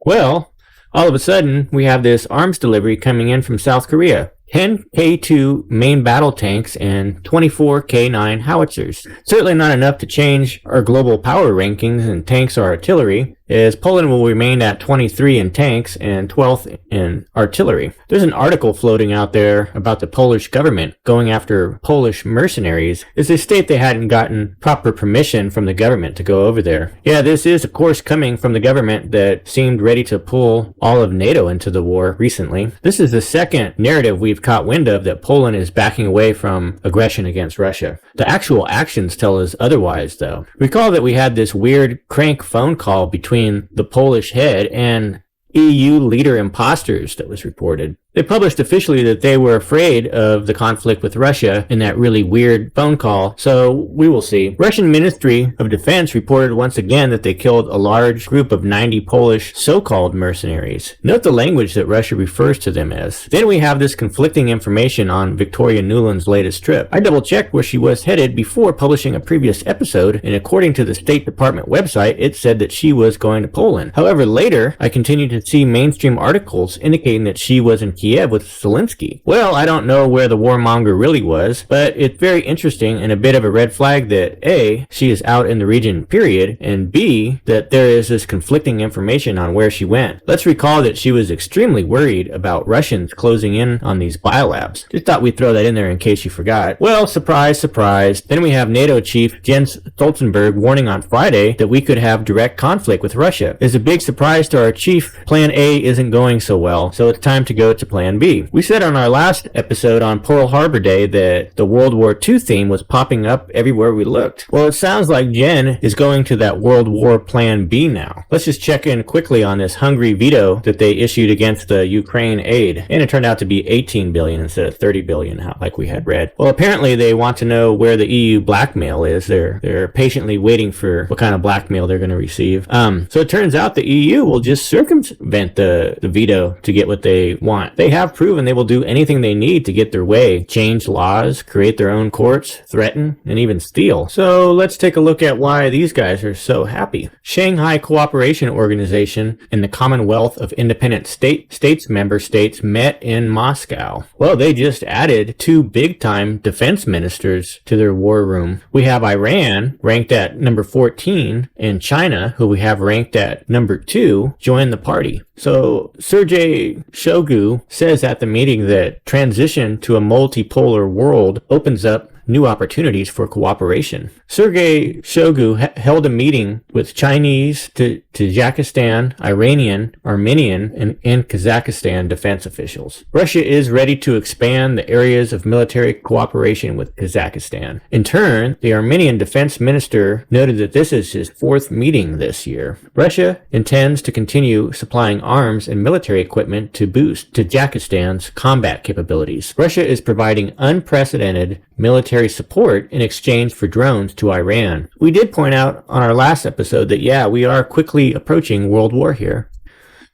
Well, all of a sudden, we have this arms delivery coming in from South Korea. 10 K2 main battle tanks and 24 K9 howitzers. Certainly not enough to change our global power rankings in tanks or artillery, as Poland will remain at 23 in tanks and 12th in artillery. There's an article floating out there about the Polish government going after Polish mercenaries as they state they hadn't gotten proper permission from the government to go over there. Yeah, this is of course coming from the government that seemed ready to pull all of NATO into the war recently. This is the second narrative we've caught wind of that Poland is backing away from aggression against Russia. The actual actions tell us otherwise, though. Recall that we had this weird crank phone call between the Polish head and EU leader imposters that was reported. They published officially that they were afraid of the conflict with Russia in that really weird phone call, so we will see. Russian Ministry of Defense reported once again that they killed a large group of 90 Polish so-called mercenaries. Note the language that Russia refers to them as. Then we have this conflicting information on Victoria Nuland's latest trip. I double-checked where she was headed before publishing a previous episode, and according to the State Department website, it said that she was going to Poland. However, later, I continued to see mainstream articles indicating that she was in Kiev with Zelensky. Well, I don't know where the warmonger really was, but it's very interesting and a bit of a red flag that A, she is out in the region, period, and B, that there is this conflicting information on where she went. Let's recall that she was extremely worried about Russians closing in on these biolabs. Just thought we'd throw that in there in case you forgot. Well, surprise, surprise. Then we have NATO chief Jens Stoltenberg warning on Friday that we could have direct conflict with Russia. It's a big surprise to our chief. Plan A isn't going so well, so it's time to go to Plan B. We said on our last episode on Pearl Harbor Day that the World War II theme was popping up everywhere we looked. Well, it sounds like Jen is going to that World War Plan B now. Let's just check in quickly on this hungry veto that they issued against the Ukraine aid, and it turned out to be 18 billion instead of 30 billion like we had read. Well, apparently they want to know where the EU blackmail is. They're patiently waiting for what kind of blackmail they're going to receive. So it turns out the EU will just circumvent the veto to get what they want. They have proven they will do anything they need to get their way, change laws, create their own courts, threaten, and even steal. So let's take a look at why these guys are so happy. Shanghai Cooperation Organization and the Commonwealth of Independent States member states met in Moscow. Well, they just added 2 big-time defense ministers to their war room. We have Iran, ranked at number 14, and China, who we have ranked at number 2, joined the party. So Sergei Shoigu says at the meeting that transition to a multipolar world opens up new opportunities for cooperation. Sergei Shoigu held a meeting with Chinese, Tajikistan, Iranian, Armenian, and Kazakhstan defense officials. Russia is ready to expand the areas of military cooperation with Kazakhstan. In turn, the Armenian defense minister noted that this is his 4th meeting this year. Russia intends to continue supplying arms and military equipment to boost Tajikistan's combat capabilities. Russia is providing unprecedented military support in exchange for drones to Iran. We did point out on our last episode that, yeah, we are quickly approaching World War here.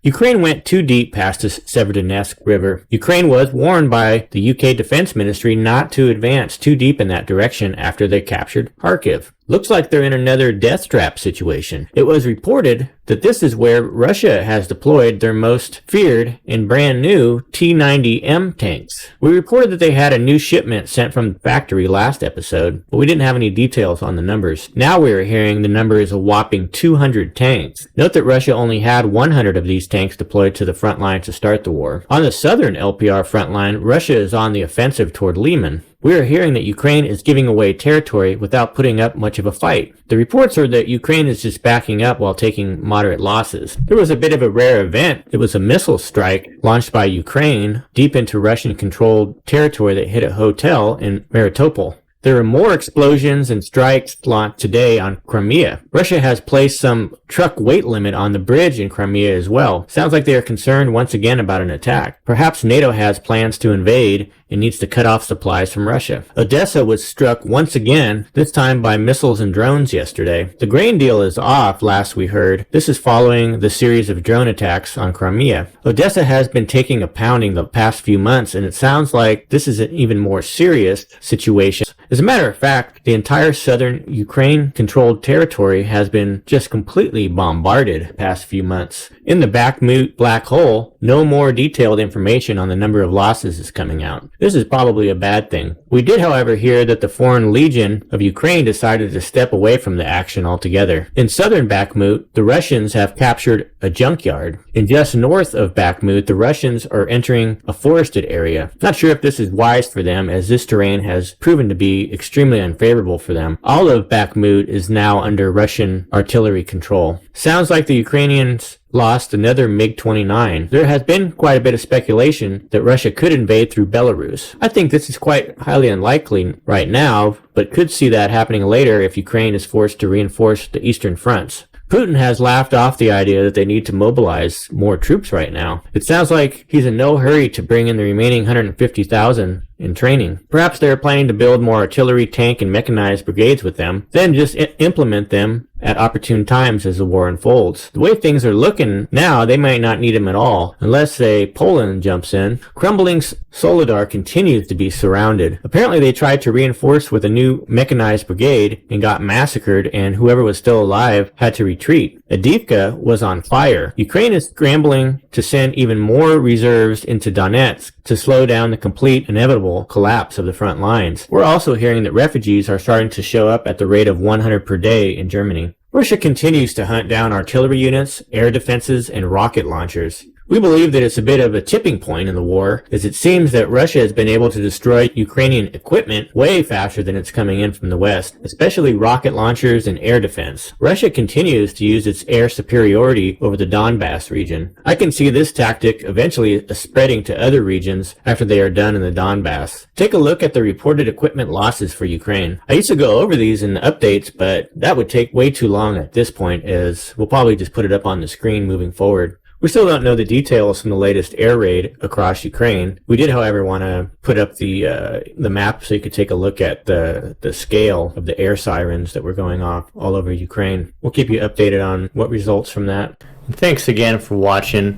Ukraine went too deep past the Severodonetsk River. Ukraine was warned by the UK Defense Ministry not to advance too deep in that direction after they captured Kharkiv. Looks like they're in another death trap situation. It was reported that this is where Russia has deployed their most feared and brand new T-90M tanks. We reported that they had a new shipment sent from the factory last episode, but we didn't have any details on the numbers. Now we are hearing the number is a whopping 200 tanks. Note that Russia only had 100 of these tanks deployed to the front line to start the war. On the southern LPR front line, Russia is on the offensive toward Lyman. We are hearing that Ukraine is giving away territory without putting up much of a fight. The reports are that Ukraine is just backing up while taking moderate losses. There was a bit of a rare event. It was a missile strike launched by Ukraine deep into Russian-controlled territory that hit a hotel in Melitopol. There are more explosions and strikes launched today on Crimea. Russia has placed some truck weight limit on the bridge in Crimea as well. Sounds like they are concerned once again about an attack. Perhaps NATO has plans to invade and needs to cut off supplies from Russia. Odessa was struck once again, this time by missiles and drones yesterday. The grain deal is off, last we heard. This is following the series of drone attacks on Crimea. Odessa has been taking a pounding the past few months, and it sounds like this is an even more serious situation. As a matter of fact, the entire southern Ukraine-controlled territory has been just completely bombarded the past few months. In the Bakhmut black hole, no more detailed information on the number of losses is coming out. This is probably a bad thing. We did, however, hear that the Foreign Legion of Ukraine decided to step away from the action altogether. In southern Bakhmut, the Russians have captured a junkyard. And just north of Bakhmut, the Russians are entering a forested area. Not sure if this is wise for them, as this terrain has proven to be extremely unfavorable for them. All of Bakhmut is now under Russian artillery control. Sounds like the Ukrainians lost another MiG-29. There has been quite a bit of speculation that Russia could invade through Belarus. I think this is quite highly unlikely right now, but could see that happening later if Ukraine is forced to reinforce the eastern fronts. Putin has laughed off the idea that they need to mobilize more troops right now. It sounds like he's in no hurry to bring in the remaining 150,000 in training. Perhaps they're planning to build more artillery, tank, and mechanized brigades with them, then just implement them at opportune times as the war unfolds. The way things are looking now, they might not need them at all, unless, say, Poland jumps in. Crumbling Soledar continues to be surrounded. Apparently they tried to reinforce with a new mechanized brigade and got massacred, and whoever was still alive had to retreat. Avdiivka was on fire. Ukraine is scrambling to send even more reserves into Donetsk to slow down the complete inevitable collapse of the front lines. We're also hearing that refugees are starting to show up at the rate of 100 per day in Germany. Russia continues to hunt down artillery units, air defenses, and rocket launchers. We believe that it's a bit of a tipping point in the war, as it seems that Russia has been able to destroy Ukrainian equipment way faster than it's coming in from the West, especially rocket launchers and air defense. Russia continues to use its air superiority over the Donbass region. I can see this tactic eventually spreading to other regions after they are done in the Donbass. Take a look at the reported equipment losses for Ukraine. I used to go over these in the updates, but that would take way too long at this point, as we'll probably just put it up on the screen moving forward. We still don't know the details from the latest air raid across Ukraine. We did, however, want to put up the map so you could take a look at the scale of the air sirens that were going off all over Ukraine. We'll keep you updated on what results from that. And thanks again for watching.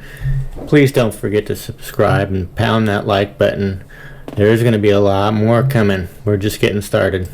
Please don't forget to subscribe and pound that like button. There's going to be a lot more coming. We're just getting started.